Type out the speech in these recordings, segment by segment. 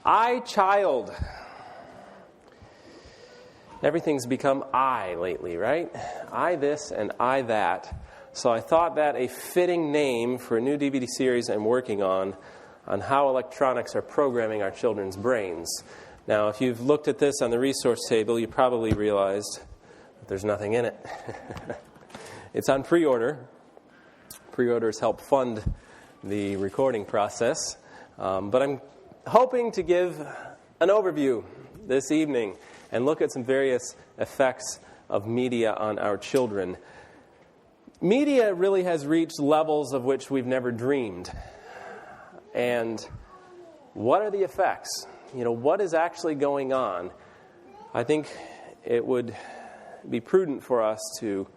iChild. Everything's become I lately, right? I this and I that. So I thought that a fitting name for a new DVD series I'm working on how electronics are programming our children's brains. Now, if you've looked at this on the resource table, you probably realized that there's nothing in it. It's on pre-order. Pre-orders help fund the recording process. But I'm hoping to give an overview this evening and look at some various effects of media on our children. Media really has reached levels of which we've never dreamed. And what are the effects? What is actually going on? I think it would be prudent for us to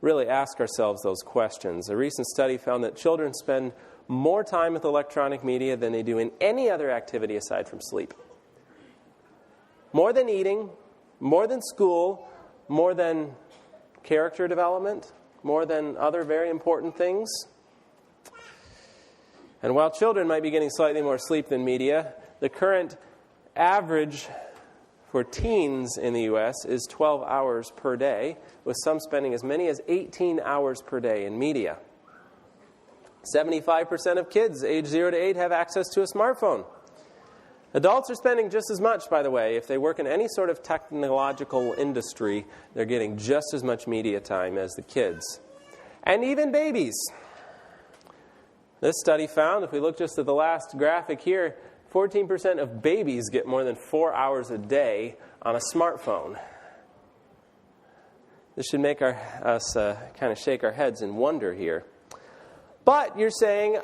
really ask ourselves those questions. A recent study found that children spend more time with electronic media than they do in any other activity aside from sleep. More than eating, more than school, more than character development, more than other very important things. And while children might be getting slightly more sleep than media, the current average for teens in the U.S. is 12 hours per day, with some spending as many as 18 hours per day in media. 75% of kids age 0 to 8 have access to a smartphone. Adults are spending just as much, by the way. If they work in any sort of technological industry, they're getting just as much media time as the kids. And even babies. This study found, if we look just at the last graphic here, 14% of babies get more than 4 hours a day on a smartphone. This should make us kind of shake our heads in wonder here. But you're saying,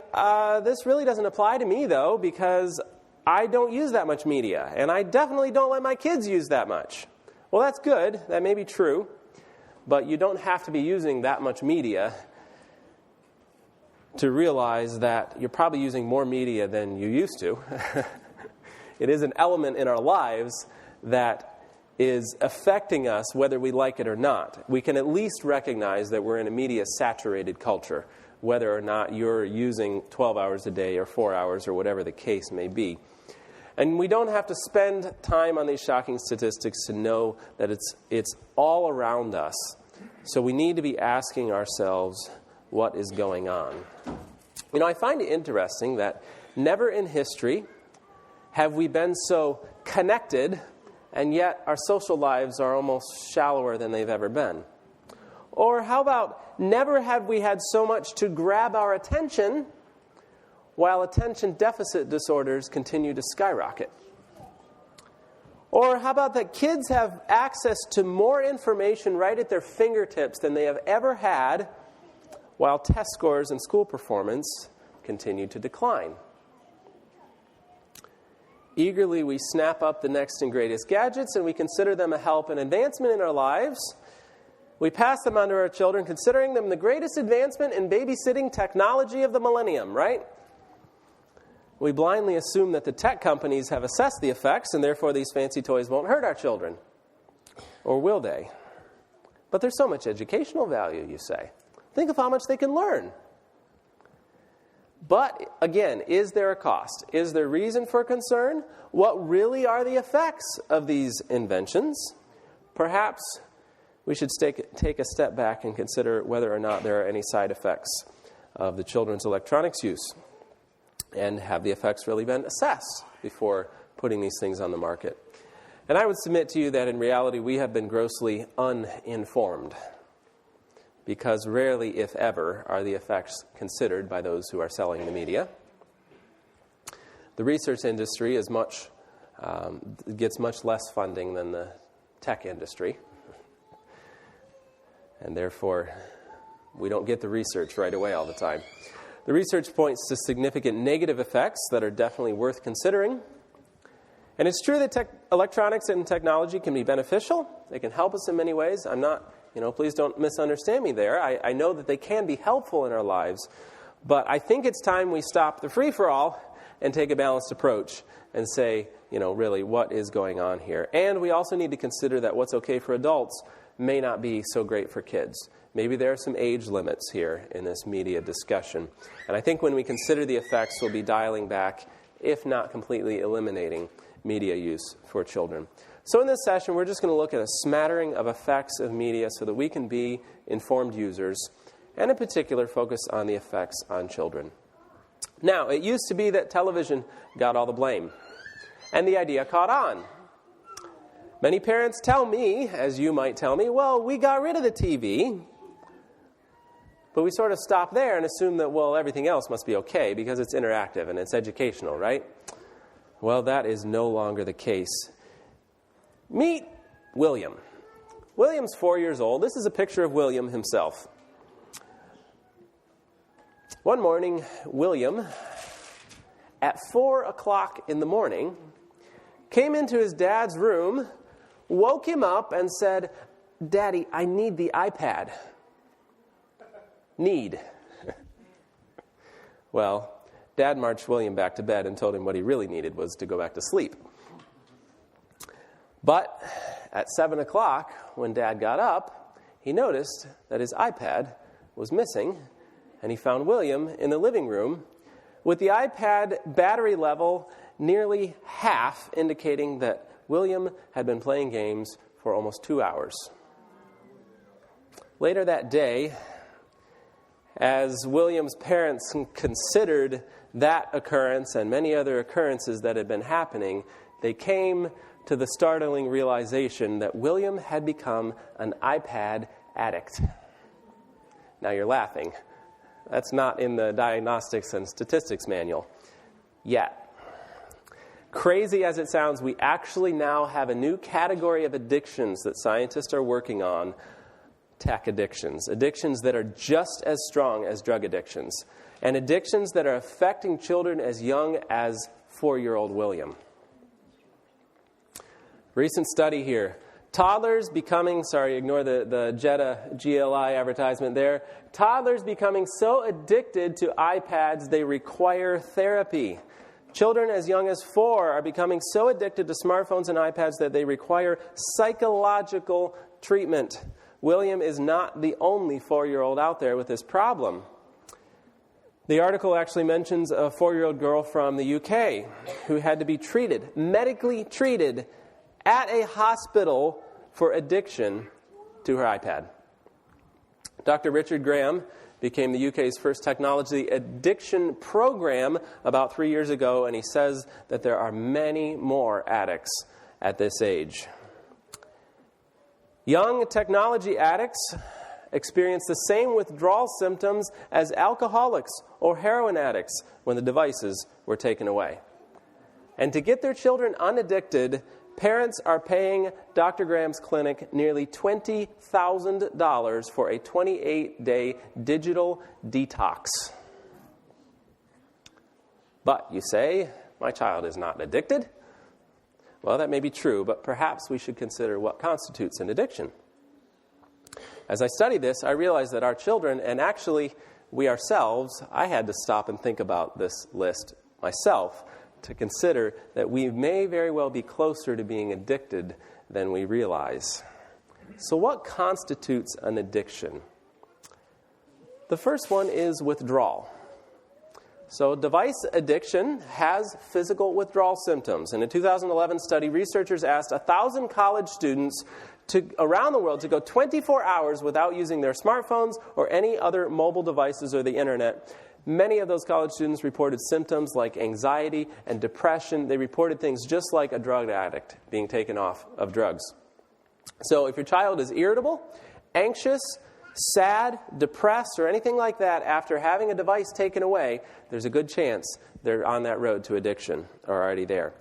this really doesn't apply to me, though, because I don't use that much media, and I definitely don't let my kids use that much. Well, that's good. That may be true. But you don't have to be using that much media to realize that you're probably using more media than you used to. It is an element in our lives that is affecting us whether we like it or not. We can at least recognize that we're in a media-saturated culture, whether or not you're using 12 hours a day or 4 hours or whatever the case may be. And we don't have to spend time on these shocking statistics to know that it's all around us. So we need to be asking ourselves what is going on. I find it interesting that never in history have we been so connected, and yet our social lives are almost shallower than they've ever been. Or how about never have we had so much to grab our attention while attention deficit disorders continue to skyrocket? Or how about that kids have access to more information right at their fingertips than they have ever had while test scores and school performance continue to decline? Eagerly we snap up the next and greatest gadgets and we consider them a help and advancement in our lives. We pass them on to our children, considering them the greatest advancement in babysitting technology of the millennium, right? We blindly assume that the tech companies have assessed the effects, and therefore these fancy toys won't hurt our children. Or will they? But there's so much educational value, you say. Think of how much they can learn. But, again, is there a cost? Is there reason for concern? What really are the effects of these inventions? Perhaps we should take a step back and consider whether or not there are any side effects of the children's electronics use. And have the effects really been assessed before putting these things on the market? And I would submit to you that in reality we have been grossly uninformed, because rarely, if ever, are the effects considered by those who are selling the media. The research industry is gets much less funding than the tech industry. And therefore, we don't get the research right away all the time. The research points to significant negative effects that are definitely worth considering. And it's true that electronics and technology can be beneficial. They can help us in many ways. I'm not, please don't misunderstand me there. I know that they can be helpful in our lives. But I think it's time we stop the free-for-all and take a balanced approach and say, really, what is going on here? And we also need to consider that what's okay for adults may not be so great for kids. Maybe there are some age limits here in this media discussion. And I think when we consider the effects, we'll be dialing back, if not completely eliminating, media use for children. So in this session, we're just going to look at a smattering of effects of media so that we can be informed users, and in particular focus on the effects on children. Now, it used to be that television got all the blame, and the idea caught on. Many parents tell me, as you might tell me, well, we got rid of the TV, but we sort of stop there and assume that, well, everything else must be okay because it's interactive and it's educational, right? Well, that is no longer the case. Meet William. William's 4 years old. This is a picture of William himself. One morning, William, at 4 o'clock in the morning, came into his dad's room, woke him up, and said, "Daddy, I need the iPad." Need. Well, Dad marched William back to bed and told him what he really needed was to go back to sleep. But at 7 o'clock, when Dad got up, he noticed that his iPad was missing, and he found William in the living room with the iPad battery level nearly half, indicating that William had been playing games for almost 2 hours. Later that day, as William's parents considered that occurrence and many other occurrences that had been happening, they came to the startling realization that William had become an iPad addict. Now you're laughing. That's not in the Diagnostics and Statistics Manual yet. Crazy as it sounds, we actually now have a new category of addictions that scientists are working on: tech addictions. Addictions that are just as strong as drug addictions. And addictions that are affecting children as young as 4-year-old William. Recent study here. Toddlers becoming, ignore the Jetta GLI advertisement there. Toddlers becoming so addicted to iPads they require therapy. Children as young as 4 are becoming so addicted to smartphones and iPads that they require psychological treatment. William is not the only 4-year-old out there with this problem. The article actually mentions a 4-year-old girl from the UK who had to be treated, medically treated, at a hospital for addiction to her iPad. Dr. Richard Graham became the UK's first technology addiction program about 3 years ago, and he says that there are many more addicts at this age. Young technology addicts experience the same withdrawal symptoms as alcoholics or heroin addicts when the devices were taken away. And to get their children unaddicted, parents are paying Dr. Graham's clinic nearly $20,000 for a 28-day digital detox. But you say, my child is not addicted. Well, that may be true, but perhaps we should consider what constitutes an addiction. As I studied this, I realized that our children, and actually we ourselves, I had to stop and think about this list myself to consider that we may very well be closer to being addicted than we realize. So what constitutes an addiction? The first one is withdrawal. So device addiction has physical withdrawal symptoms. In a 2011 study, researchers asked 1,000 college students around the world to go 24 hours without using their smartphones or any other mobile devices or the internet. Many of those college students reported symptoms like anxiety and depression. They reported things just like a drug addict being taken off of drugs. So if your child is irritable, anxious, sad, depressed, or anything like that after having a device taken away, there's a good chance they're on that road to addiction or already there.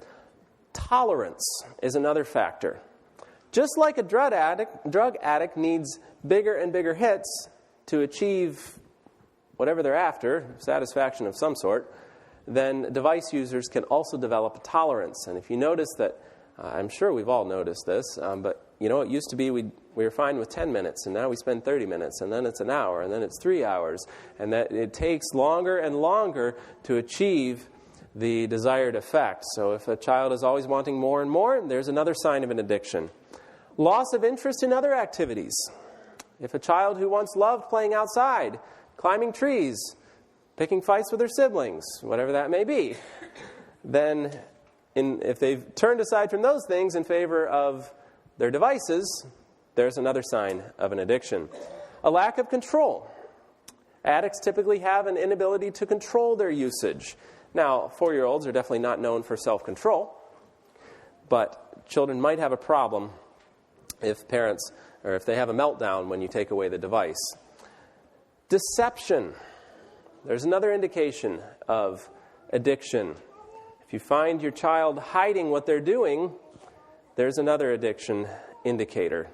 Tolerance is another factor. Just like a drug addict needs bigger and bigger hits to achieve whatever they're after, satisfaction of some sort, then device users can also develop a tolerance. And if you notice that, I'm sure we've all noticed this, but it used to be we were fine with 10 minutes, and now we spend 30 minutes, and then it's an hour, and then it's 3 hours, and that it takes longer and longer to achieve the desired effect. So if a child is always wanting more and more, there's another sign of an addiction. Loss of interest in other activities. If a child who once loved playing outside, climbing trees, picking fights with their siblings, whatever that may be, then if they've turned aside from those things in favor of their devices, there's another sign of an addiction. A lack of control. Addicts typically have an inability to control their usage. Now, 4-year-olds are definitely not known for self-control, but children might have a problem if parents, or if they have a meltdown when you take away the device. Deception. There's another indication of addiction. If you find your child hiding what they're doing, there's another addiction indicator.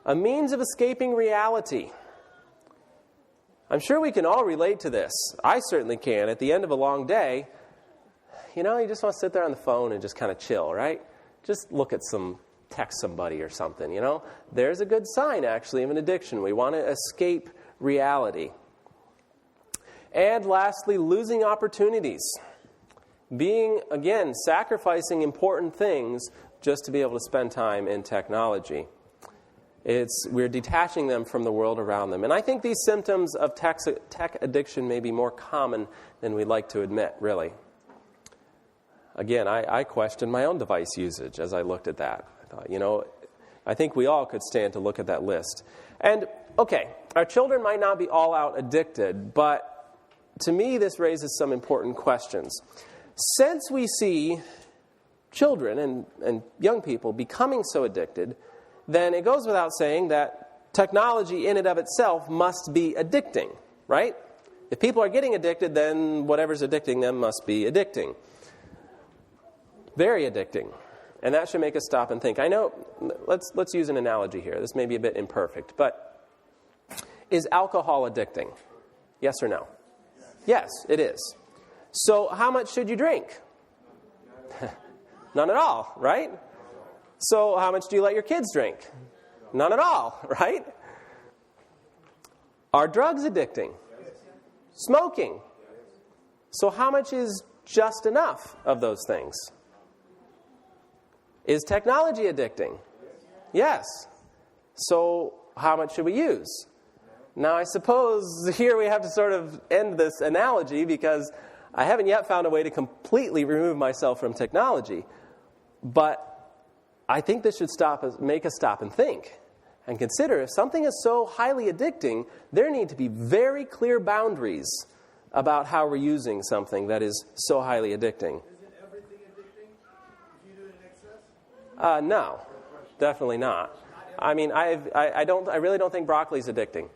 A means of escaping reality. I'm sure we can all relate to this. I certainly can. At the end of a long day, you just want to sit there on the phone and just kind of chill, right? Just text somebody or something, There's a good sign, actually, of an addiction. We want to escape reality. And lastly, losing opportunities. Sacrificing important things just to be able to spend time in technology. We're detaching them from the world around them. And I think these symptoms of tech addiction may be more common than we'd like to admit, really. Again, I questioned my own device usage as I looked at that. I thought, I think we all could stand to look at that list. And, okay, our children might not be all out addicted, but to me this raises some important questions. Since we see children and young people becoming so addicted, then it goes without saying that technology in and of itself must be addicting, right? If people are getting addicted, then whatever's addicting them must be addicting. Very addicting. And that should make us stop and think. I know, let's use an analogy here. This may be a bit imperfect, but is alcohol addicting? Yes or no? Yes, it is. So how much should you drink? None at all, right? So how much do you let your kids drink? None at all, right? Are drugs addicting? Smoking. So how much is just enough of those things? Is technology addicting? Yes. So how much should we use? Now I suppose here we have to sort of end this analogy because I haven't yet found a way to completely remove myself from technology. But I think this should make us stop and think and consider if something is so highly addicting, there need to be very clear boundaries about how we're using something that is so highly addicting. Isn't everything addicting if you do it in excess? No, definitely not. I mean, I really don't think broccoli's addicting.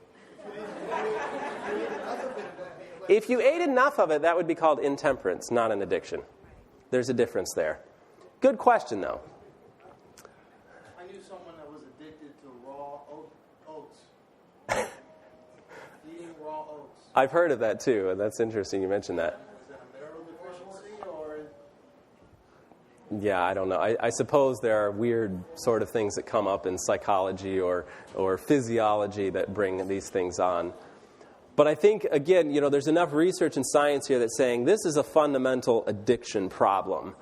If you ate enough of it, that would be called intemperance, not an addiction. There's a difference there. Good question, though. I knew someone that was addicted to raw oats. Eating raw oats. I've heard of that, too, and that's interesting you mentioned that. Is that a mineral deficiency or? Yeah, I don't know. I suppose there are weird sort of things that come up in psychology or physiology that bring these things on. But I think, again, there's enough research and science here that's saying this is a fundamental addiction problem.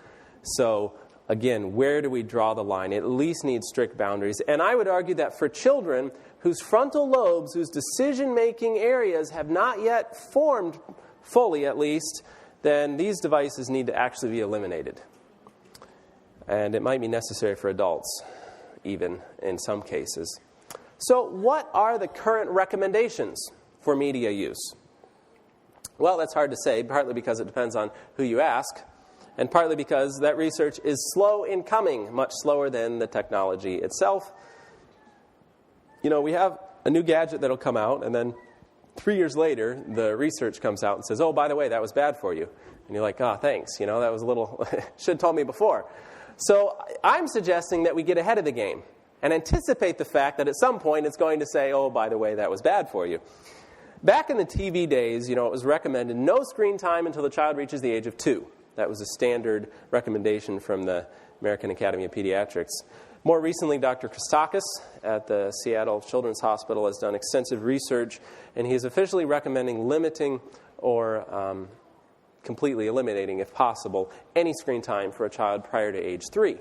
So, again, where do we draw the line? It at least needs strict boundaries. And I would argue that for children whose frontal lobes, whose decision-making areas have not yet formed fully, at least, then these devices need to actually be eliminated. And it might be necessary for adults, even in some cases. So what are the current recommendations for media use? Well, that's hard to say, partly because it depends on who you ask, and partly because that research is slow in coming, much slower than the technology itself. We have a new gadget that'll come out, and then 3 years later, the research comes out and says, oh, by the way, that was bad for you. And you're like, oh, thanks, that was a little, should have told me before. So I'm suggesting that we get ahead of the game and anticipate the fact that at some point it's going to say, oh, by the way, that was bad for you. Back in the TV days, it was recommended no screen time until the child reaches the age of 2. That was a standard recommendation from the American Academy of Pediatrics. More recently, Dr. Christakis at the Seattle Children's Hospital has done extensive research, and he is officially recommending limiting or completely eliminating, if possible, any screen time for a child prior to age 3.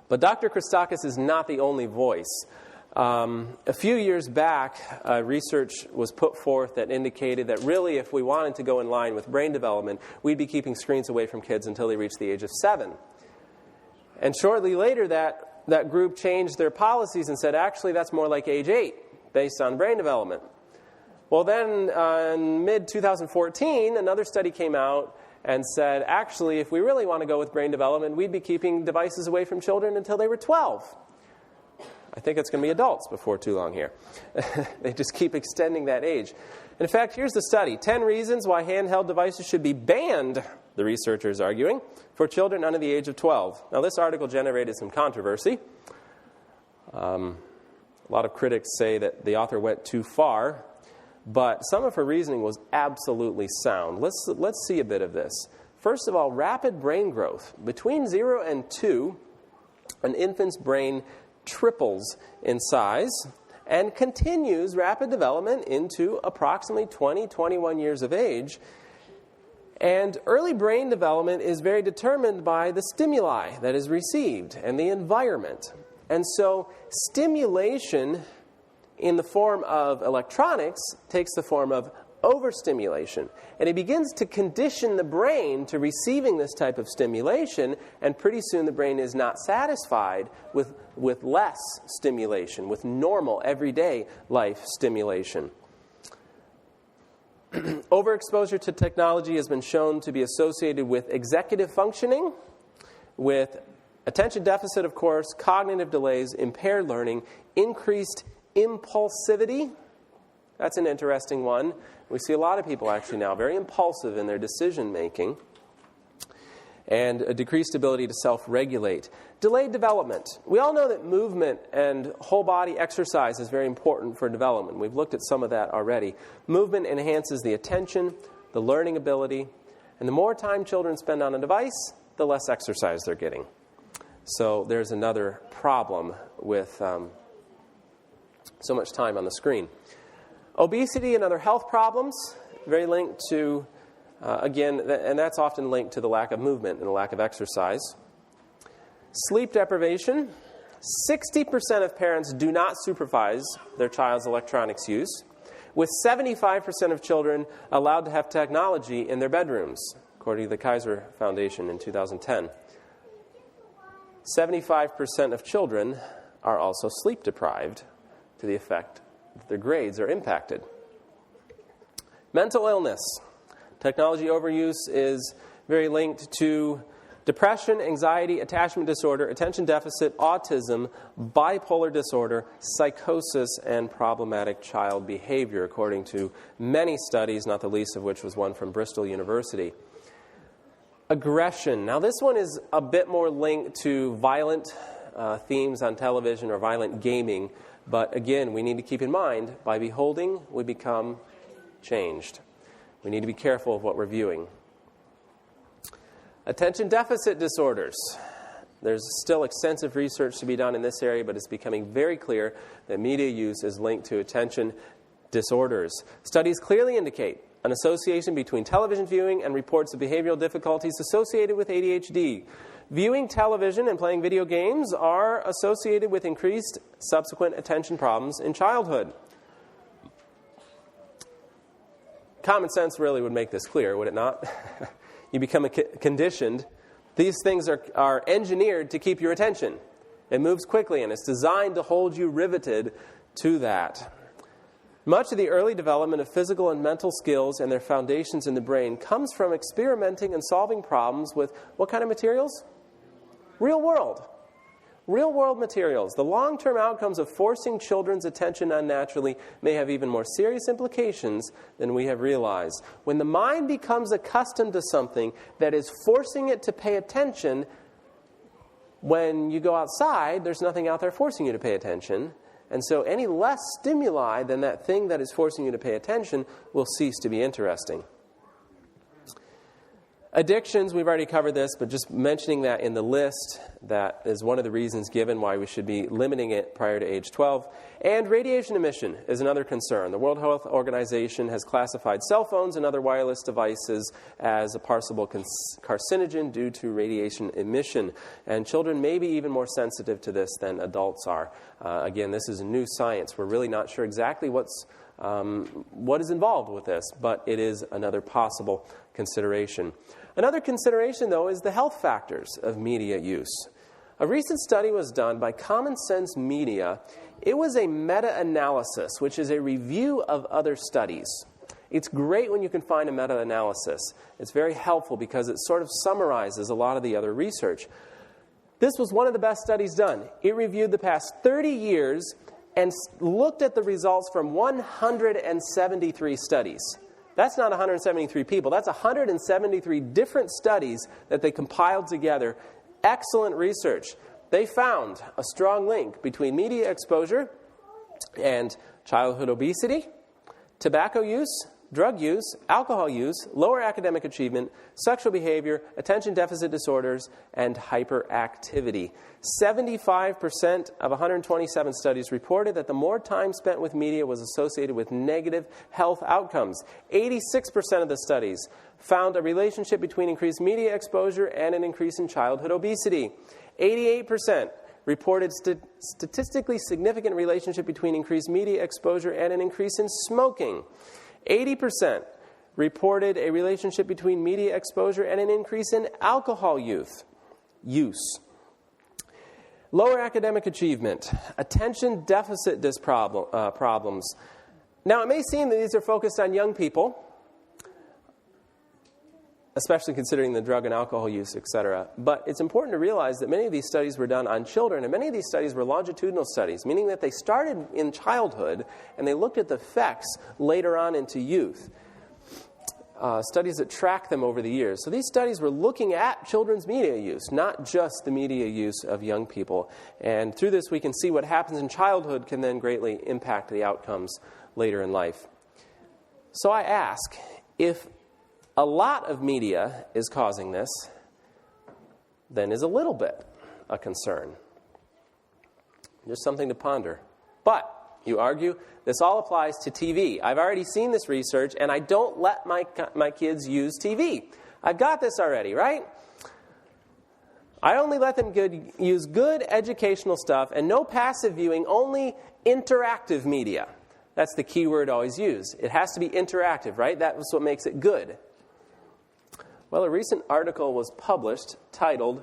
But Dr. Christakis is not the only voice. A few years back, research was put forth that indicated that really if we wanted to go in line with brain development, we'd be keeping screens away from kids until they reach the age of 7. And shortly later, that group changed their policies and said, actually, that's more like age 8, based on brain development. Well, then, in mid-2014, another study came out and said, actually, if we really want to go with brain development, we'd be keeping devices away from children until they were 12. I think it's going to be adults before too long here. They just keep extending that age. And in fact, here's the study. 10 reasons why handheld devices should be banned, the researchers arguing, for children under the age of 12. Now, this article generated some controversy. A lot of critics say that the author went too far, but some of her reasoning was absolutely sound. Let's see a bit of this. First of all, rapid brain growth. Between 0 and 2, an infant's brain triples in size and continues rapid development into approximately 20, 21 years of age. And early brain development is very determined by the stimuli that is received and the environment. And so stimulation in the form of electronics takes the form of overstimulation. And it begins to condition the brain to receiving this type of stimulation, and pretty soon the brain is not satisfied with less stimulation, with normal, everyday life stimulation. Overexposure to technology has been shown to be associated with executive functioning, with attention deficit, of course, cognitive delays, impaired learning, increased impulsivity. That's an interesting one. We see a lot of people actually now very impulsive in their decision-making, and a decreased ability to self-regulate. Delayed development. We all know that movement and whole-body exercise is very important for development. We've looked at some of that already. Movement enhances the attention, the learning ability, and the more time children spend on a device, the less exercise they're getting. So there's another problem with so much time on the screen. Obesity and other health problems, very linked to, again, and that's often linked to the lack of movement and the lack of exercise. Sleep deprivation. 60% of parents do not supervise their child's electronics use, with 75% of children allowed to have technology in their bedrooms, according to the Kaiser Foundation in 2010. 75% of children are also sleep deprived, to the effect that their grades are impacted. Mental illness. Technology overuse is very linked to depression, anxiety, attachment disorder, attention deficit, autism, bipolar disorder, psychosis, and problematic child behavior, according to many studies, not the least of which was one from Bristol University. Aggression. Now, this one is a bit more linked to violent themes on television or violent gaming. But again, we need to keep in mind, by beholding, we become changed. We need to be careful of what we're viewing. Attention deficit disorders. There's still extensive research to be done in this area, but it's becoming very clear that media use is linked to attention disorders. Studies clearly indicate an association between television viewing and reports of behavioral difficulties associated with ADHD. Viewing television and playing video games are associated with increased subsequent attention problems in childhood. Common sense really would make this clear, would it not? You become conditioned. These things are engineered to keep your attention. It moves quickly, and it's designed to hold you riveted to that. Much of the early development of physical and mental skills and their foundations in the brain comes from experimenting and solving problems with what kind of materials? Real world materials. The long-term outcomes of forcing children's attention unnaturally may have even more serious implications than we have realized. When the mind becomes accustomed to something that is forcing it to pay attention, when you go outside, there's nothing out there forcing you to pay attention. And so any less stimuli than that thing that is forcing you to pay attention will cease to be interesting. Addictions, we've already covered this, but just mentioning that in the list, that is one of the reasons given why we should be limiting it prior to age 12. And radiation emission is another concern. The World Health Organization has classified cell phones and other wireless devices as a possible carcinogen due to radiation emission. And children may be even more sensitive to this than adults are. Again, this is new science. We're really not sure exactly what is involved with this, but it is another possible consideration. Another consideration, though, is the health factors of media use. A recent study was done by Common Sense Media. It was a meta-analysis, which is a review of other studies. It's great when you can find a meta-analysis. It's very helpful because it sort of summarizes a lot of the other research. This was one of the best studies done. It reviewed the past 30 years and looked at the results from 173 studies. That's not 173 people. That's 173 different studies that they compiled together. Excellent research. They found a strong link between media exposure and childhood obesity, tobacco use, drug use, alcohol use, lower academic achievement, sexual behavior, attention deficit disorders, and hyperactivity. 75% of 127 studies reported that the more time spent with media was associated with negative health outcomes. 86% of the studies found a relationship between increased media exposure and an increase in childhood obesity. 88% reported statistically significant relationship between increased media exposure and an increase in smoking. 80% reported a relationship between media exposure and an increase in alcohol use. Lower academic achievement, attention deficit problems. Now, it may seem that these are focused on young people, especially considering the drug and alcohol use, etc. But it's important to realize that many of these studies were done on children, and many of these studies were longitudinal studies, meaning that they started in childhood and they looked at the effects later on into youth. Studies that track them over the years. So these studies were looking at children's media use, not just the media use of young people. And through this we can see what happens in childhood can then greatly impact the outcomes later in life. So I ask, if a lot of media is causing this, then is a little bit a concern. Just something to ponder. But, you argue, this all applies to TV. I've already seen this research, and I don't let my kids use TV. I've got this already, right? I only let them use good educational stuff and no passive viewing, only interactive media. That's the key word always used. It has to be interactive, right? That's what makes it good. Well, a recent article was published titled,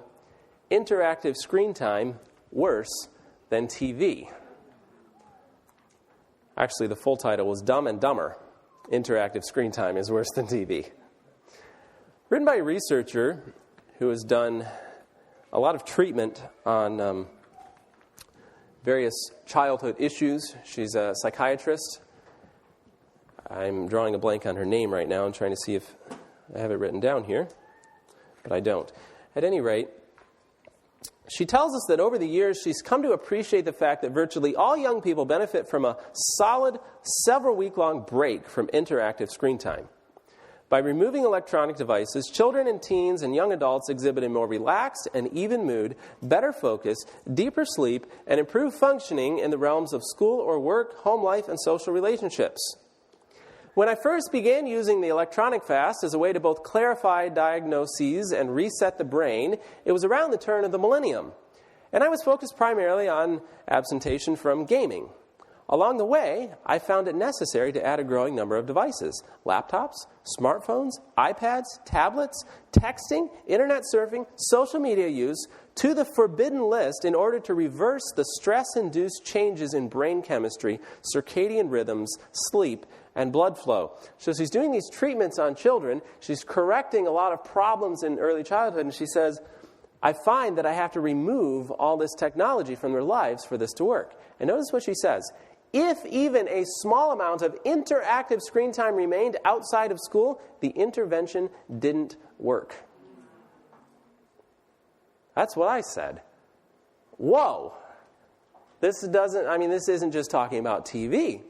"Interactive Screen Time Worse Than TV." Actually, the full title was "Dumb and Dumber. Interactive Screen Time is Worse Than TV." Written by a researcher who has done a lot of treatment on various childhood issues. She's a psychiatrist. I'm drawing a blank on her name right now and trying to see if I have it written down here, but I don't. At any rate, she tells us that over the years she's come to appreciate the fact that virtually all young people benefit from a solid, several-week-long break from interactive screen time. By removing electronic devices, children and teens and young adults exhibit a more relaxed and even mood, better focus, deeper sleep, and improved functioning in the realms of school or work, home life, and social relationships. When I first began using the electronic fast as a way to both clarify diagnoses and reset the brain, it was around the turn of the millennium, and I was focused primarily on absentation from gaming. Along the way, I found it necessary to add a growing number of devices: laptops, smartphones, iPads, tablets, texting, internet surfing, social media use, to the forbidden list in order to reverse the stress-induced changes in brain chemistry, circadian rhythms, sleep, and blood flow. So she's doing these treatments on children. She's correcting a lot of problems in early childhood, and she says, I find that I have to remove all this technology from their lives for this to work. And notice what she says. If even a small amount of interactive screen time remained outside of school, the intervention didn't work. That's what I said. Whoa. This isn't just talking about TV.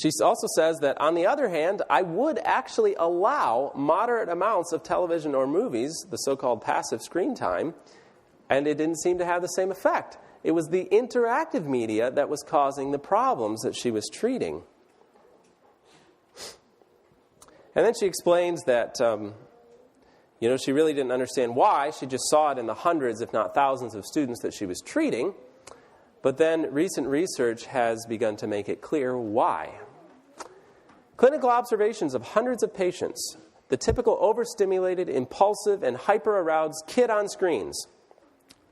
She also says that, on the other hand, I would actually allow moderate amounts of television or movies, the so-called passive screen time, and it didn't seem to have the same effect. It was the interactive media that was causing the problems that she was treating. And then she explains that, she really didn't understand why. She just saw it in the hundreds, if not thousands, of students that she was treating. But then recent research has begun to make it clear why. Clinical observations of hundreds of patients, the typical overstimulated, impulsive, and hyper-aroused kid on screens,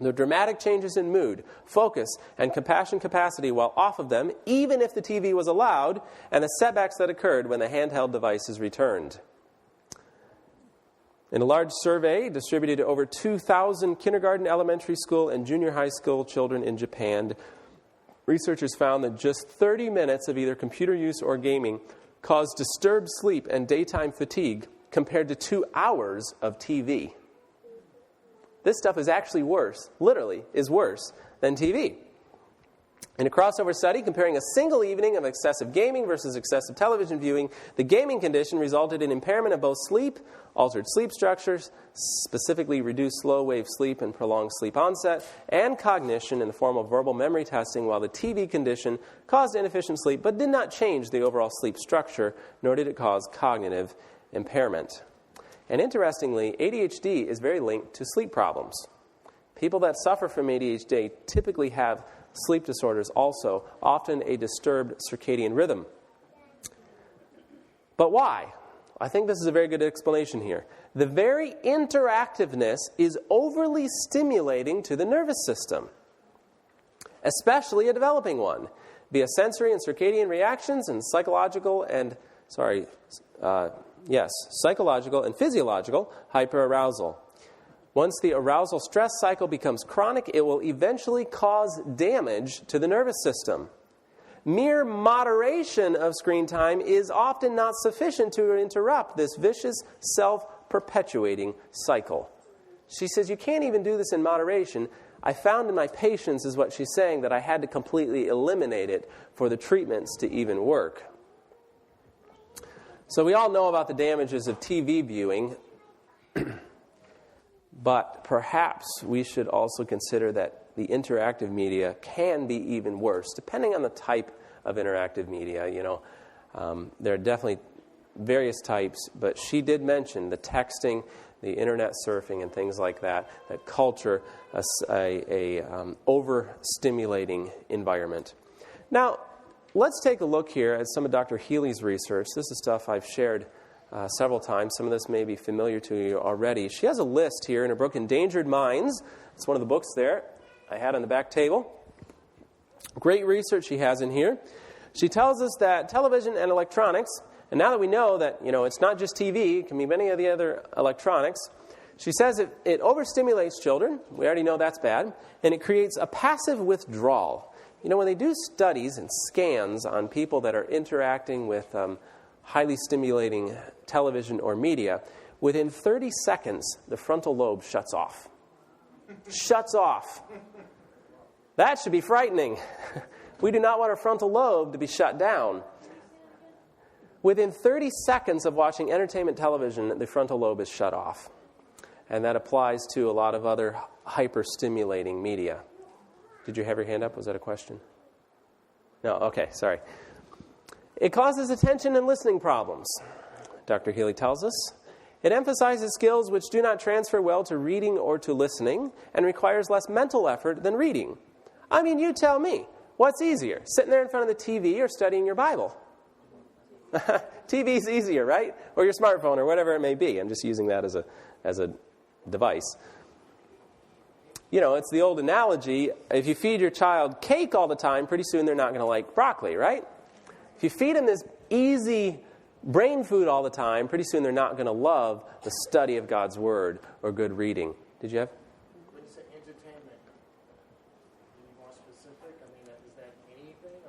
the dramatic changes in mood, focus, and compassion capacity while off of them, even if the TV was allowed, and the setbacks that occurred when the handheld devices returned. In a large survey distributed to over 2,000 kindergarten, elementary school, and junior high school children in Japan, researchers found that just 30 minutes of either computer use or gaming caused disturbed sleep and daytime fatigue compared to 2 hours of TV. This stuff is actually worse, literally, is worse than TV. In a crossover study comparing a single evening of excessive gaming versus excessive television viewing, the gaming condition resulted in impairment of both sleep, altered sleep structures, specifically reduced slow-wave sleep and prolonged sleep onset, and cognition in the form of verbal memory testing, while the TV condition caused inefficient sleep but did not change the overall sleep structure, nor did it cause cognitive impairment. And interestingly, ADHD is very linked to sleep problems. People that suffer from ADHD typically have sleep disorders also, often a disturbed circadian rhythm. But why? I think this is a very good explanation here. The very interactiveness is overly stimulating to the nervous system, especially a developing one, via sensory and circadian reactions and psychological and physiological hyperarousal. Once the arousal stress cycle becomes chronic, it will eventually cause damage to the nervous system. Mere moderation of screen time is often not sufficient to interrupt this vicious, self-perpetuating cycle. She says, you can't even do this in moderation. I found in my patients, is what she's saying, that I had to completely eliminate it for the treatments to even work. So we all know about the damages of TV viewing, but perhaps we should also consider that the interactive media can be even worse, depending on the type of interactive media. There are definitely various types, but she did mention the texting, the internet surfing, and things like that culture a overstimulating environment. Now, let's take a look here at some of Dr. Healy's research. This is stuff I've shared several times. Some of this may be familiar to you already. She has a list here in her book, Endangered Minds. It's one of the books there I had on the back table. Great research she has in here. She tells us that television and electronics, and now that we know that, it's not just TV, it can be many of the other electronics, she says it overstimulates children. We already know that's bad. And it creates a passive withdrawal. When they do studies and scans on people that are interacting with highly stimulating television or media, within 30 seconds, the frontal lobe shuts off. Shuts off. That should be frightening. We do not want our frontal lobe to be shut down. Within 30 seconds of watching entertainment television, the frontal lobe is shut off. And that applies to a lot of other hyper-stimulating media. Did you have your hand up? Was that a question? No? Okay, sorry. It causes attention and listening problems, Dr. Healy tells us. It emphasizes skills which do not transfer well to reading or to listening and requires less mental effort than reading. I mean, you tell me, what's easier, sitting there in front of the TV or studying your Bible? TV's easier, right? Or your smartphone or whatever it may be. I'm just using that as a device. It's the old analogy, if you feed your child cake all the time, pretty soon they're not going to like broccoli, right? If you feed them this easy brain food all the time, pretty soon they're not going to love the study of God's Word or good reading. Did you have? When you say entertainment, any more specific? Is that anything?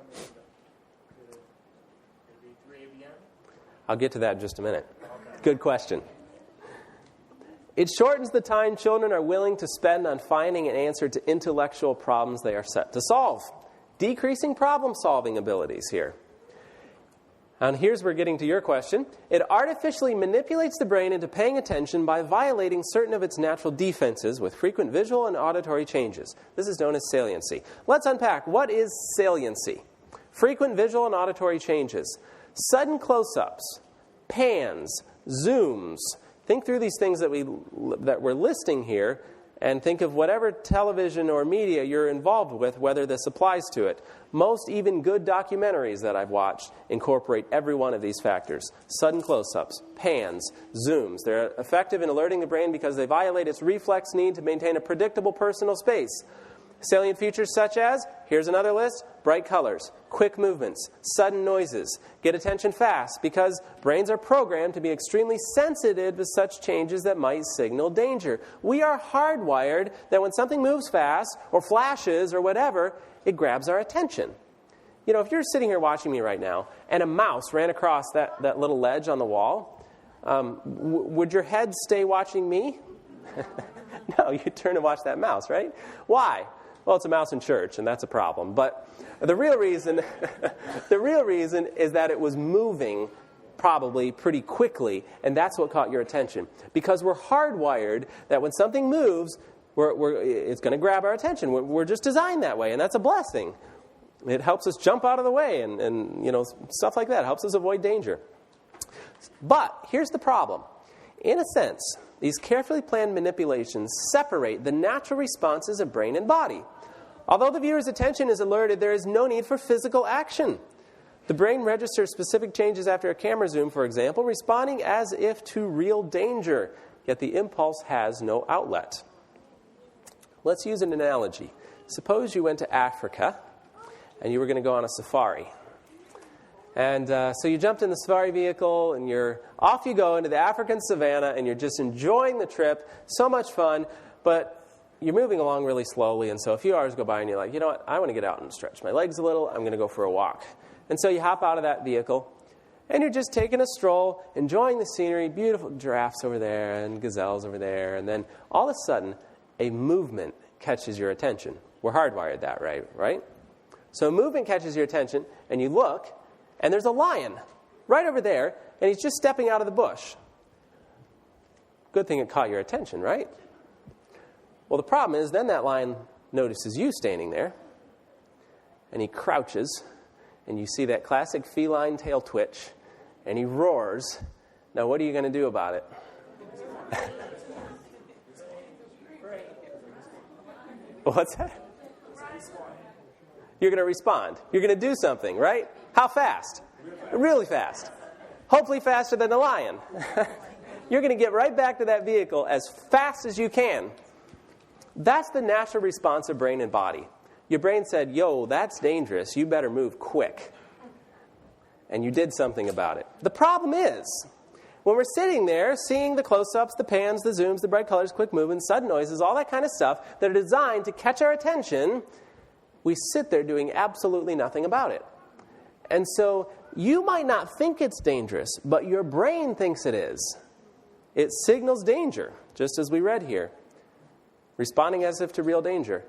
Could it be 3 a.m.? I'll get to that in just a minute. Okay. Good question. It shortens the time children are willing to spend on finding an answer to intellectual problems they are set to solve, decreasing problem-solving abilities here. And here's where getting to your question. It artificially manipulates the brain into paying attention by violating certain of its natural defenses with frequent visual and auditory changes. This is known as saliency. Let's unpack. What is saliency? Frequent visual and auditory changes. Sudden close-ups, pans, zooms. Think through these things that we're listing here, and think of whatever television or media you're involved with, whether this applies to it. Most even good documentaries that I've watched incorporate every one of these factors. Sudden close-ups, pans, zooms. They're effective in alerting the brain because they violate its reflex need to maintain a predictable personal space. Salient features such as, here's another list, bright colors, quick movements, sudden noises. Get attention fast because brains are programmed to be extremely sensitive to such changes that might signal danger. We are hardwired that when something moves fast or flashes or whatever, it grabs our attention. You know, if you're sitting here watching me right now and a mouse ran across that little ledge on the wall, would your head stay watching me? No, you turn and watch that mouse, right? Why? Well, it's a mouse in church, and that's a problem. But the real reason is that it was moving probably pretty quickly, and that's what caught your attention. Because we're hardwired that when something moves, it's going to grab our attention. We're just designed that way, and that's a blessing. It helps us jump out of the way, and you know, stuff like that. It helps us avoid danger. But here's the problem. In a sense, these carefully planned manipulations separate the natural responses of brain and body. Although the viewer's attention is alerted, there is no need for physical action. The brain registers specific changes after a camera zoom, for example, responding as if to real danger, yet the impulse has no outlet. Let's use an analogy. Suppose you went to Africa and you were going to go on a safari. And so you jumped in the safari vehicle, and off you go into the African savannah, and you're just enjoying the trip. So much fun, but you're moving along really slowly, and so a few hours go by, and you're like, you know what, I want to get out and stretch my legs a little. I'm going to go for a walk. And so you hop out of that vehicle, and you're just taking a stroll, enjoying the scenery, beautiful giraffes over there, and gazelles over there, and then all of a sudden, a movement catches your attention. We're hardwired that, right? So a movement catches your attention, and you look, and there's a lion right over there, and he's just stepping out of the bush. Good thing it caught your attention, right? Well, the problem is then that lion notices you standing there, and he crouches, and you see that classic feline tail twitch, and he roars. Now, what are you going to do about it? What's that? You're going to respond. You're going to do something, right? How fast? Really fast. Hopefully faster than the lion. You're going to get right back to that vehicle as fast as you can. That's the natural response of brain and body. Your brain said, yo, that's dangerous. You better move quick. And you did something about it. The problem is, when we're sitting there seeing the close-ups, the pans, the zooms, the bright colors, quick movements, sudden noises, all that kind of stuff that are designed to catch our attention, we sit there doing absolutely nothing about it. And so you might not think it's dangerous, but your brain thinks it is. It signals danger, just as we read here, responding as if to real danger,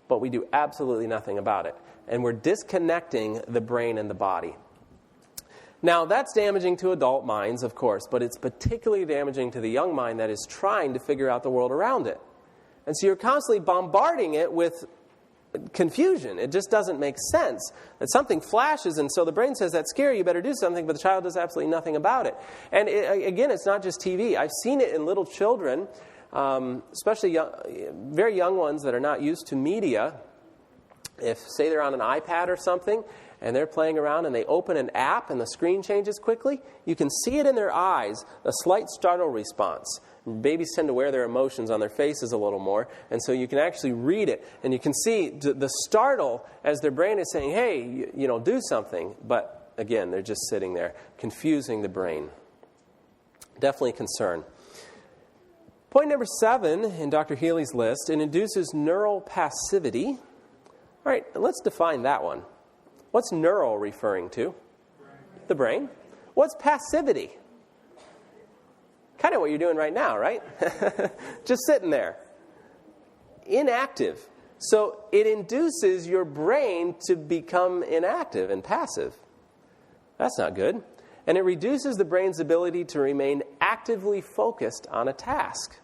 but we do absolutely nothing about it. And we're disconnecting the brain and the body. Now, that's damaging to adult minds, of course, but it's particularly damaging to the young mind that is trying to figure out the world around it. And so you're constantly bombarding it with confusion. It just doesn't make sense that something flashes, and so the brain says, that's scary, you better do something, but the child does absolutely nothing about it. And again, it's not just TV. I've seen it in little children, especially very young ones that are not used to media. If, say, they're on an iPad or something, and they're playing around and they open an app and the screen changes quickly, you can see it in their eyes, a slight startle response. Babies tend to wear their emotions on their faces a little more, and so you can actually read it, and you can see the startle as their brain is saying, hey, do something. But again, they're just sitting there, confusing the brain. Definitely a concern. Point number 7 in Dr. Healy's list, it induces neural passivity. All right, let's define that one. What's neural referring to? The brain. What's passivity? Kind of what you're doing right now, right? Just sitting there. Inactive. So it induces your brain to become inactive and passive. That's not good. and it reduces the brain's ability to remain actively focused on a task.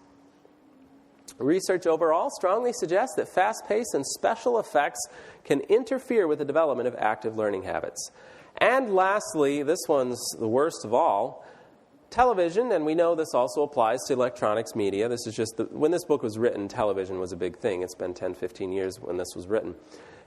Research overall strongly suggests that fast-paced and special effects can interfere with the development of active learning habits. And lastly, this one's the worst of all, television, and we know this also applies to electronics media. This is just, when this book was written, television was a big thing. It's been 10, 15 years when this was written.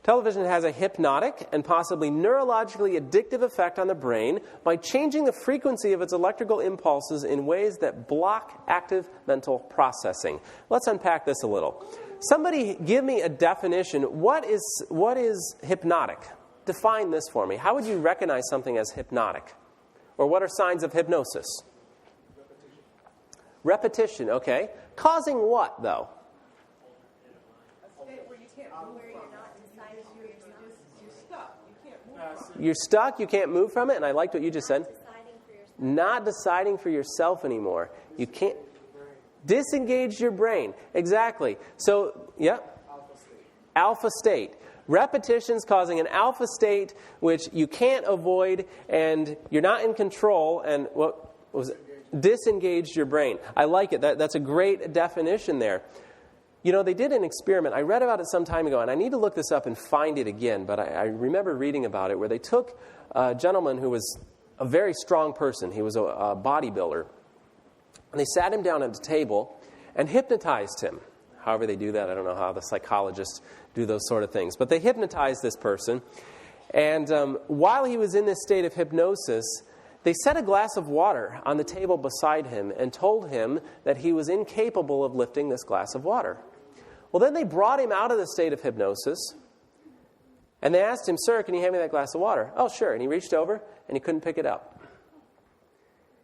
Television has a hypnotic and possibly neurologically addictive effect on the brain by changing the frequency of its electrical impulses in ways that block active mental processing. Let's unpack this a little. Somebody give me a definition. What is hypnotic? Define this for me. How would you recognize something as hypnotic? Or what are signs of hypnosis? Repetition, okay. Causing what, though? You're stuck, you can't move from it, and I liked what you just said. Not deciding for yourself anymore. You can't disengage your brain. Exactly. So, yeah. Alpha state. Repetitions causing an alpha state which you can't avoid, and you're not in control, and what was it? Disengaged your brain. I like it. That's a great definition there. You know, they did an experiment. I read about it some time ago, and I need to look this up and find it again, but I remember reading about it, where they took a gentleman who was a very strong person. He was a bodybuilder. And they sat him down at the table and hypnotized him. However they do that, I don't know how the psychologists do those sort of things. But they hypnotized this person. And while he was in this state of hypnosis, they set a glass of water on the table beside him and told him that he was incapable of lifting this glass of water. Well, then they brought him out of the state of hypnosis, and they asked him, "Sir, can you hand me that glass of water?" "Oh, sure." And he reached over, and he couldn't pick it up.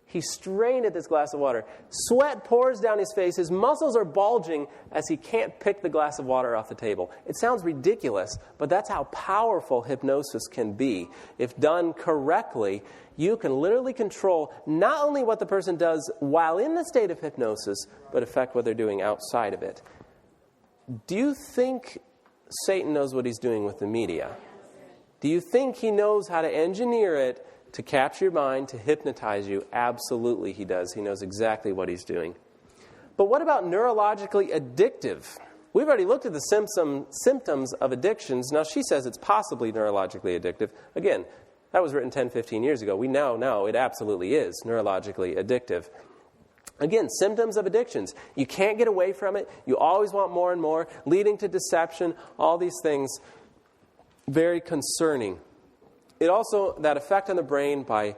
He strained at this glass of water. Sweat pours down his face. His muscles are bulging as he can't pick the glass of water off the table. It sounds ridiculous, but that's how powerful hypnosis can be. If done correctly, you can literally control not only what the person does while in the state of hypnosis, but affect what they're doing outside of it. Do you think Satan knows what he's doing with the media? Do you think he knows how to engineer it to capture your mind, to hypnotize you? Absolutely he does. He knows exactly what he's doing. But what about neurologically addictive? We've already looked at the symptoms of addictions. Now she says it's possibly neurologically addictive. Again, that was written 10, 15 years ago. We now know it absolutely is neurologically addictive. Again, symptoms of addictions. You can't get away from it. You always want more and more, leading to deception, all these things. Very concerning. It also, that effect on the brain by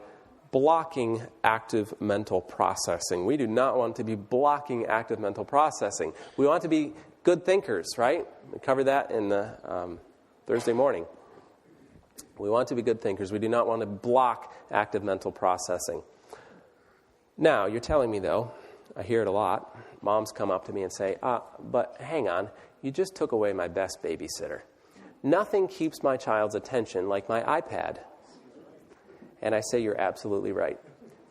blocking active mental processing. We do not want to be blocking active mental processing. We want to be good thinkers, right? We covered that in the Thursday morning. We want to be good thinkers. We do not want to block active mental processing. Now, you're telling me, though, I hear it a lot. Moms come up to me and say, but hang on, you just took away my best babysitter. Nothing keeps my child's attention like my iPad. And I say, you're absolutely right.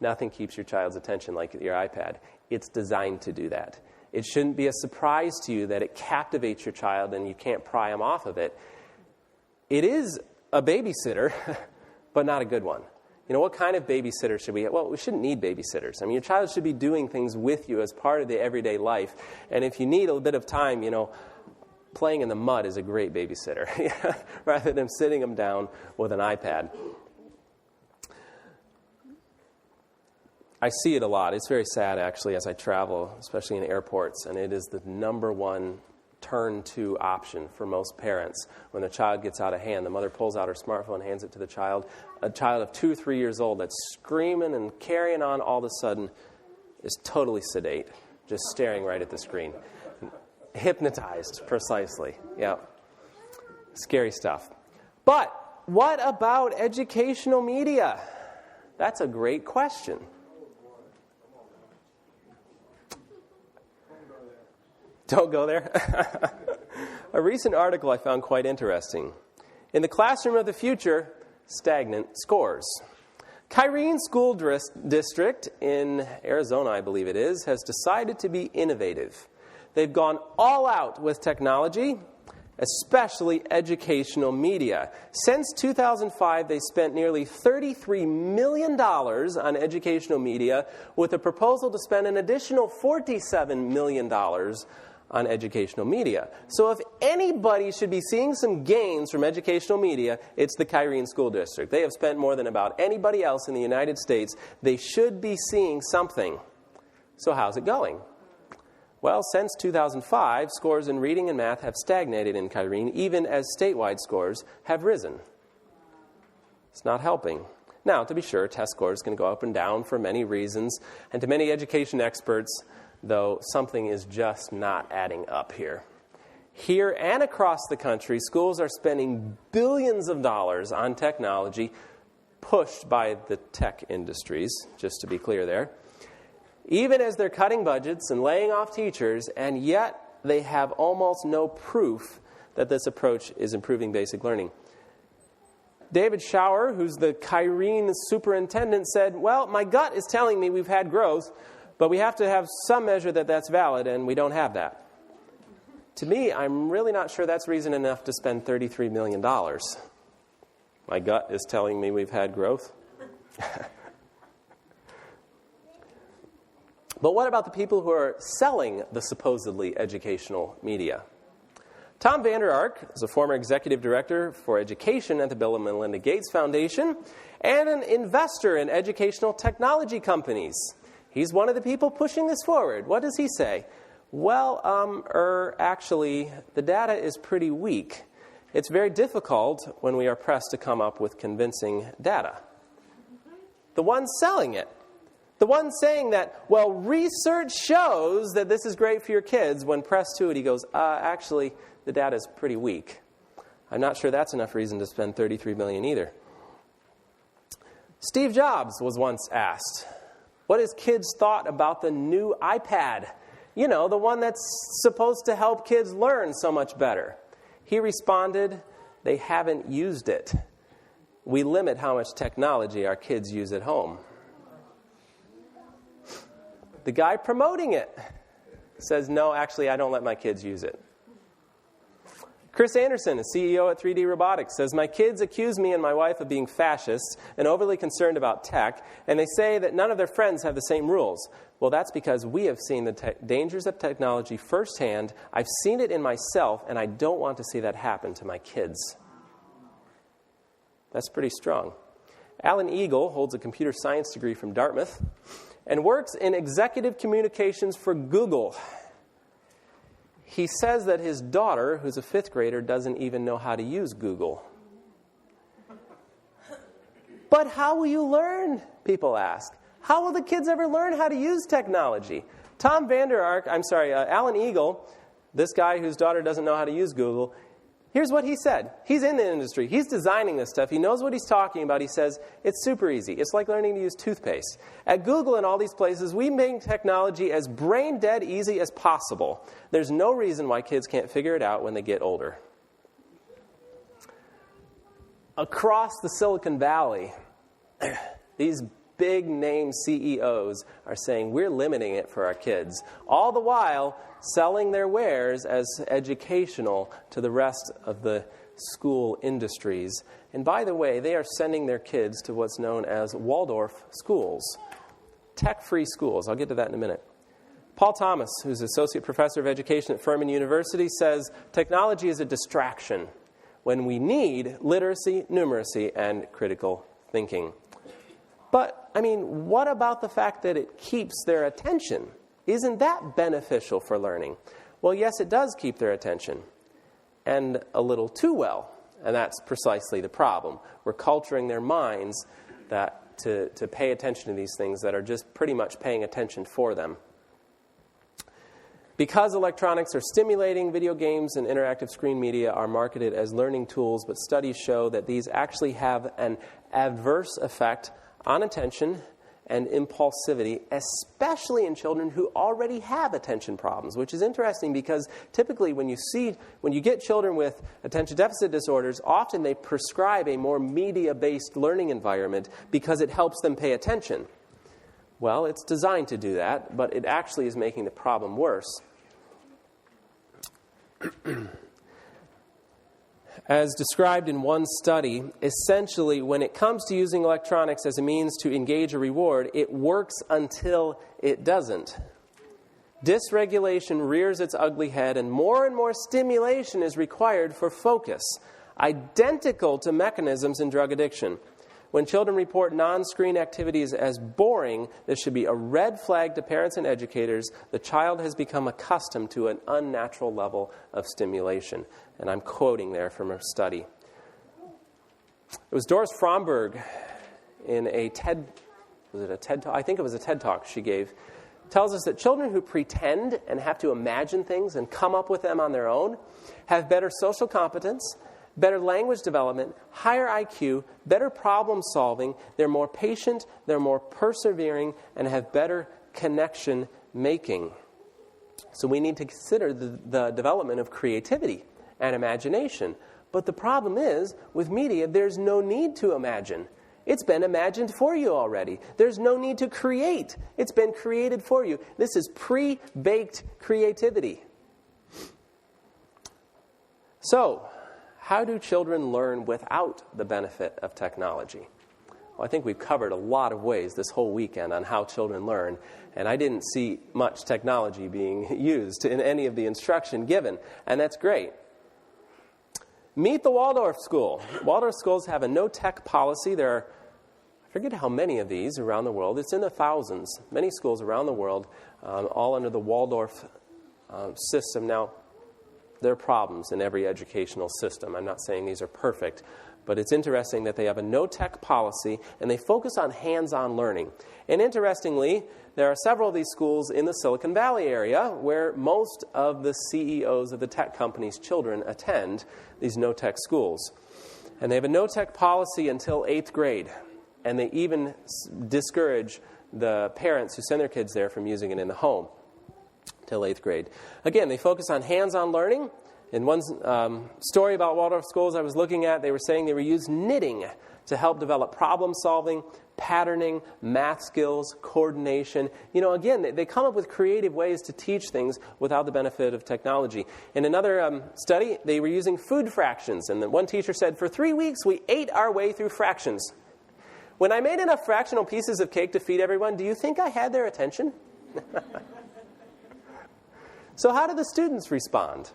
Nothing keeps your child's attention like your iPad. It's designed to do that. It shouldn't be a surprise to you that it captivates your child and you can't pry them off of it. It is a babysitter, but not a good one. You know, what kind of babysitter should we have? Well, we shouldn't need babysitters. I mean, your child should be doing things with you as part of the everyday life. And if you need a bit of time, you know, playing in the mud is a great babysitter, rather than sitting them down with an iPad. I see it a lot. It's very sad, actually, as I travel, especially in airports, and it is the number one turn-to option for most parents. When the child gets out of hand, the mother pulls out her smartphone and hands it to the child. A child of 2 or 3 years old that's screaming and carrying on all of a sudden is totally sedate, just staring right at the screen. Hypnotized, precisely. Yeah. Scary stuff. But what about educational media? That's a great question. Don't go there. A recent article I found quite interesting. In the classroom of the future, stagnant scores. Kyrene School District in Arizona, I believe it is, has decided to be innovative. They've gone all out with technology, especially educational media. Since 2005, they spent nearly $33 million on educational media, with a proposal to spend an additional $47 million on educational media. So if anybody should be seeing some gains from educational media, it's the Kyrene School District. They have spent more than about anybody else in the United States. They should be seeing something. So how's it going? Well, since 2005, scores in reading and math have stagnated in Kyrene, even as statewide scores have risen. It's not helping. Now, to be sure, test scores can go up and down for many reasons, and to many education experts, though, something is just not adding up here. Here and across the country, schools are spending billions of dollars on technology pushed by the tech industries, just to be clear there, even as they're cutting budgets and laying off teachers, and yet they have almost no proof that this approach is improving basic learning. David Schauer, who's the Kyrene superintendent, said, well, my gut is telling me we've had growth, but we have to have some measure that that's valid, and we don't have that. To me, I'm really not sure that's reason enough to spend $33 million. My gut is telling me we've had growth. But what about the people who are selling the supposedly educational media? Tom Vander Ark is a former executive director for education at the Bill and Melinda Gates Foundation and an investor in educational technology companies. He's one of the people pushing this forward. What does he say? Well, actually, the data is pretty weak. It's very difficult when we are pressed to come up with convincing data. The one selling it, the one saying that, well, research shows that this is great for your kids, when pressed to it, he goes, actually, the data is pretty weak. I'm not sure that's enough reason to spend $33 million either. Steve Jobs was once asked what his kids thought about the new iPad. You know, the one that's supposed to help kids learn so much better. He responded, they haven't used it. We limit how much technology our kids use at home. The guy promoting it says, no, actually, I don't let my kids use it. Chris Anderson, a CEO at 3D Robotics, says, my kids accuse me and my wife of being fascists and overly concerned about tech, and they say that none of their friends have the same rules. Well, that's because we have seen the dangers of technology firsthand. I've seen it in myself, and I don't want to see that happen to my kids. That's pretty strong. Alan Eagle holds a computer science degree from Dartmouth and works in executive communications for Google. He says that his daughter, who's a 5th grader, doesn't even know how to use Google. But how will you learn, people ask? How will the kids ever learn how to use technology? Alan Eagle, this guy whose daughter doesn't know how to use Google, here's what he said. He's in the industry. He's designing this stuff. He knows what he's talking about. He says, it's super easy. It's like learning to use toothpaste. At Google and all these places, we make technology as brain-dead easy as possible. There's no reason why kids can't figure it out when they get older. Across the Silicon Valley, these big-name CEOs are saying we're limiting it for our kids, all the while selling their wares as educational to the rest of the school industries. And by the way, they are sending their kids to what's known as Waldorf schools, tech-free schools. I'll get to that in a minute. Paul Thomas, who's associate professor of education at Furman University, says technology is a distraction when we need literacy, numeracy, and critical thinking. But, what about the fact that it keeps their attention? Isn't that beneficial for learning? Well, yes, it does keep their attention, and a little too well, and that's precisely the problem. We're culturing their minds to pay attention to these things that are just pretty much paying attention for them. Because electronics are stimulating, video games and interactive screen media are marketed as learning tools, but studies show that these actually have an adverse effect on attention and impulsivity, especially in children who already have attention problems, which is interesting because typically when you get children with attention deficit disorders, often they prescribe a more media-based learning environment because it helps them pay attention. Well, it's designed to do that, but it actually is making the problem worse. As described in one study, essentially, when it comes to using electronics as a means to engage a reward, it works until it doesn't. Dysregulation rears its ugly head, and more stimulation is required for focus, identical to mechanisms in drug addiction. When children report non-screen activities as boring, this should be a red flag to parents and educators. The child has become accustomed to an unnatural level of stimulation. And I'm quoting there from a study. It was Doris Fromberg in a TED Talk? I think it was a TED Talk she gave. Tells us that children who pretend and have to imagine things and come up with them on their own have better social competence, better language development, higher IQ, better problem solving, they're more patient, they're more persevering, and have better connection making. So we need to consider the development of creativity and imagination. But the problem is, with media, there's no need to imagine. It's been imagined for you already. There's no need to create. It's been created for you. This is pre-baked creativity. So, how do children learn without the benefit of technology? Well, I think we've covered a lot of ways this whole weekend on how children learn, and I didn't see much technology being used in any of the instruction given, and that's great. Meet the Waldorf School. Waldorf schools have a no-tech policy. There are, I forget how many of these around the world. It's in the thousands. Many schools around the world, all under the Waldorf system. Now, there are problems in every educational system. I'm not saying these are perfect, but it's interesting that they have a no-tech policy, and they focus on hands-on learning. And interestingly, there are several of these schools in the Silicon Valley area where most of the CEOs of the tech companies' children attend these no-tech schools. And they have a no-tech policy until 8th grade. And they even discourage the parents who send their kids there from using it in the home till 8th grade. Again, they focus on hands-on learning. In one story about Waldorf schools I was looking at, they were saying they were using knitting to help develop problem solving, patterning, math skills, coordination. You know, again, they come up with creative ways to teach things without the benefit of technology. In another study, they were using food fractions. And one teacher said, for 3 weeks, we ate our way through fractions. When I made enough fractional pieces of cake to feed everyone, do you think I had their attention? So how do the students respond?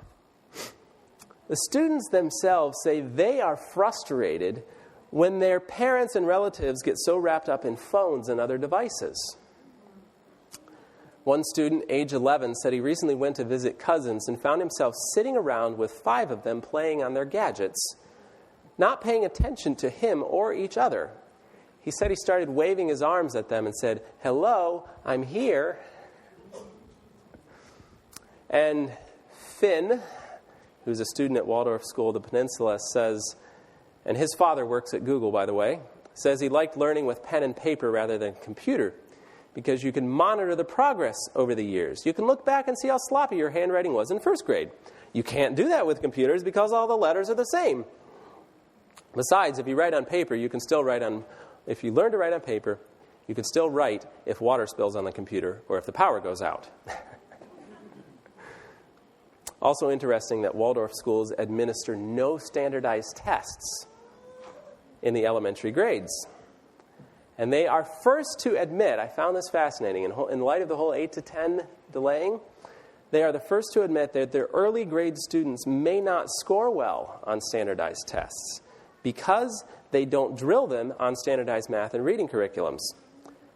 The students themselves say they are frustrated when their parents and relatives get so wrapped up in phones and other devices. One student, age 11, said he recently went to visit cousins and found himself sitting around with 5 of them playing on their gadgets, not paying attention to him or each other. He said he started waving his arms at them and said, "Hello, I'm here." And Finn, who's a student at Waldorf School of the Peninsula, says, and his father works at Google, by the way, says he liked learning with pen and paper rather than computer because you can monitor the progress over the years. You can look back and see how sloppy your handwriting was in first grade. You can't do that with computers because all the letters are the same. Besides, if you write on paper, you can still write on... If you learn to write on paper, you can still write if water spills on the computer or if the power goes out. Also interesting that Waldorf schools administer no standardized tests in the elementary grades. And they are first to admit, I found this fascinating, in light of the whole 8 to 10 delaying, they are the first to admit that their early grade students may not score well on standardized tests because they don't drill them on standardized math and reading curriculums.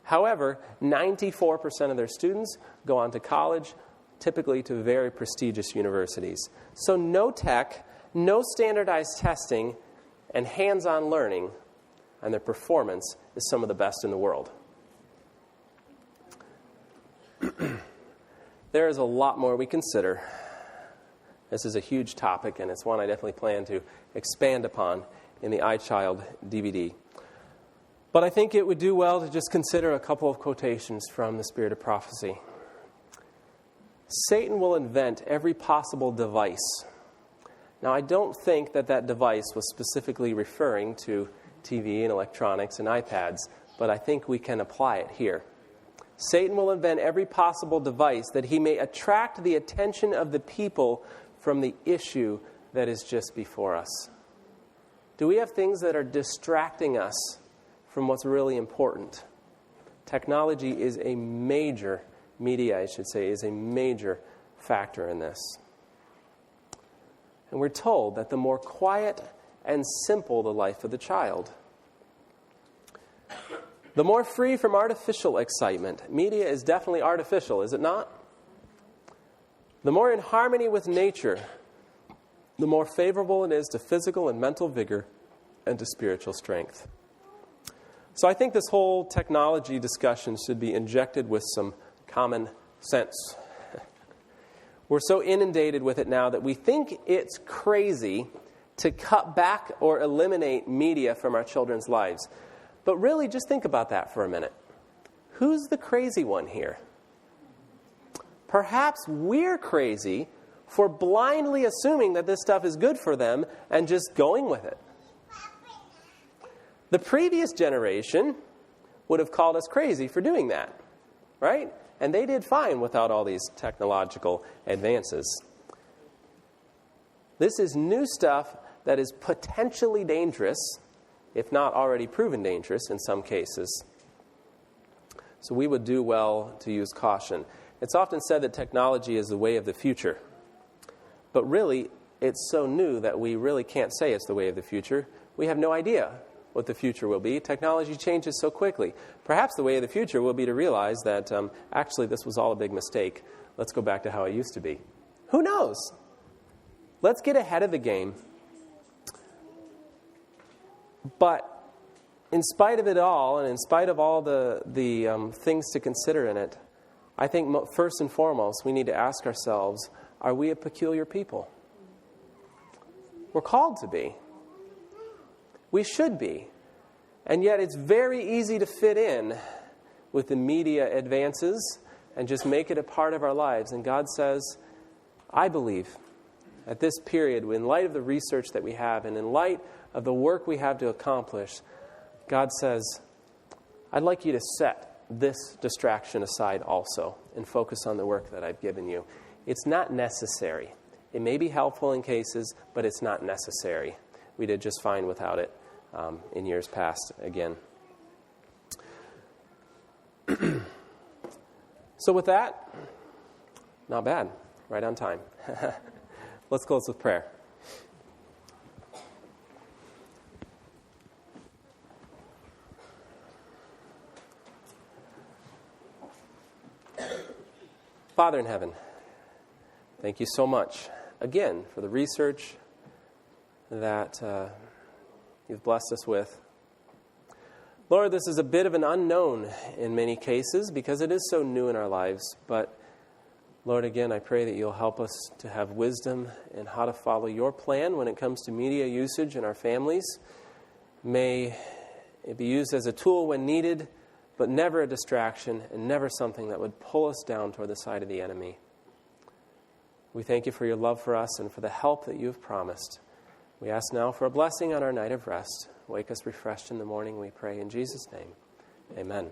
However, 94% of their students go on to college, typically to very prestigious universities. So no tech, no standardized testing, and hands-on learning, and their performance is some of the best in the world. There is a lot more we consider. This is a huge topic, and it's one I definitely plan to expand upon in the iChild DVD. But I think it would do well to just consider a couple of quotations from the Spirit of Prophecy. Satan will invent every possible device. Now, I don't think that device was specifically referring to TV and electronics and iPads, but I think we can apply it here. Satan will invent every possible device that he may attract the attention of the people from the issue that is just before us. Do we have things that are distracting us from what's really important? Technology is a major, media I should say, is a major factor in this. And we're told that the more quiet and simple the life of the child, the more free from artificial excitement. Media is definitely artificial, is it not? The more in harmony with nature, the more favorable it is to physical and mental vigor and to spiritual strength. So I think this whole technology discussion should be injected with some common sense. We're so inundated with it now that we think it's crazy to cut back or eliminate media from our children's lives. But really, just think about that for a minute. Who's the crazy one here? Perhaps we're crazy for blindly assuming that this stuff is good for them and just going with it. The previous generation would have called us crazy for doing that, right? And they did fine without all these technological advances. This is new stuff that is potentially dangerous, if not already proven dangerous in some cases. So we would do well to use caution. It's often said that technology is the way of the future. But really, it's so new that we really can't say it's the way of the future. We have no idea what the future will be. Technology changes so quickly. Perhaps the way of the future will be to realize that actually this was all a big mistake. Let's go back to how it used to be. Who knows? Let's get ahead of the game. But in spite of it all, and in spite of all the things to consider in it, I think first and foremost we need to ask ourselves, are we a peculiar people? We're called to be. We should be. And yet it's very easy to fit in with the media advances and just make it a part of our lives. And God says, I believe at this period, in light of the research that we have and in light of the work we have to accomplish, God says, I'd like you to set this distraction aside also and focus on the work that I've given you. It's not necessary. It may be helpful in cases, but it's not necessary. We did just fine without it in years past again. So with that, not bad. Right on time. Let's close with prayer. Father in heaven, thank you so much, again, for the research that you've blessed us with. Lord, this is a bit of an unknown in many cases because it is so new in our lives. But, Lord, again, I pray that you'll help us to have wisdom in how to follow your plan when it comes to media usage in our families. May it be used as a tool when needed, but never a distraction and never something that would pull us down toward the side of the enemy. We thank you for your love for us and for the help that you have promised. We ask now for a blessing on our night of rest. Wake us refreshed in the morning, we pray in Jesus' name. Amen.